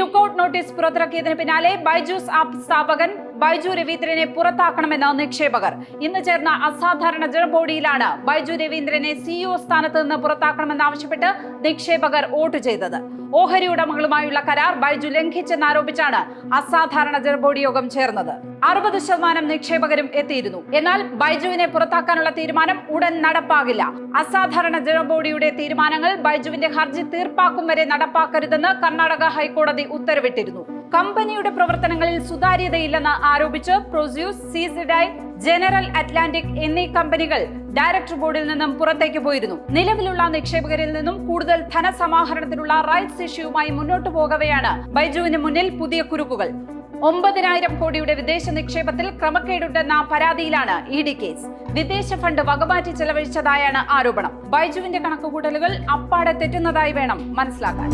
Lookout notice പുറത്തിറക്കിയതിന് പിന്നാലെ Byju's app സ്ഥാപകൻ ബൈജു രവീന്ദ്രനെ പുറത്താക്കണമെന്ന് നിക്ഷേപകർ. ഇന്ന് ചേർന്ന അസാധാരണ ജനബോഡിയിലാണ് ബൈജു രവീന്ദ്രനെ സിഇഒ സ്ഥാനത്ത് നിന്ന് പുറത്താക്കണമെന്നാവശ്യപ്പെട്ട് നിക്ഷേപകർ വോട്ട് ചെയ്തത്. ഓഹരി ഉടമകളുമായുള്ള കരാർ ബൈജു ലംഘിച്ചെന്നാരോപിച്ചാണ് അസാധാരണ ജനബോഡി യോഗം ചേർന്നത്. 60% നിക്ഷേപകരും എത്തിയിരുന്നു. എന്നാൽ ബൈജുവിനെ പുറത്താക്കാനുള്ള തീരുമാനം ഉടൻ നടപ്പാകില്ല. അസാധാരണ ജനബോഡിയുടെ തീരുമാനങ്ങൾ ബൈജുവിന്റെ ഹർജി തീർപ്പാക്കും വരെ നടപ്പാക്കരുതെന്ന് കർണാടക ഹൈക്കോടതി ഉത്തരവിട്ടിരുന്നു. കമ്പനിയുടെ പ്രവർത്തനങ്ങളിൽ സുതാര്യതയില്ലെന്ന് ആരോപിച്ച് പ്രൊസ്യൂസ്, സീസിഡൈ, ജനറൽ അറ്റ്ലാന്റിക് എന്നീ കമ്പനികൾ ഡയറക്ടർ ബോർഡിൽ നിന്നും പുറത്തേക്ക് പോയിരുന്നു. നിലവിലുള്ള നിക്ഷേപകരിൽ നിന്നും കൂടുതൽ ധനസമാഹരണത്തിനുള്ള റൈറ്റ്സ് ഇഷ്യൂവുമായി മുന്നോട്ടു പോകവെയാണ് ബൈജുവിന് മുന്നിൽ പുതിയ കുരുക്കുകൾ. 9,000 കോടിയുടെ വിദേശ നിക്ഷേപത്തിൽ ക്രമക്കേടുണ്ടെന്ന പരാതിയിലാണ് ഇഡി കേസ്. വിദേശ ഫണ്ട് വകമാറ്റി ചെലവഴിച്ചതായാണ് ആരോപണം. ബൈജുവിന്റെ കണക്കുകൂട്ടലുകൾ അപ്പാടെ തെറ്റുന്നതായി വേണം മനസ്സിലാക്കാൻ.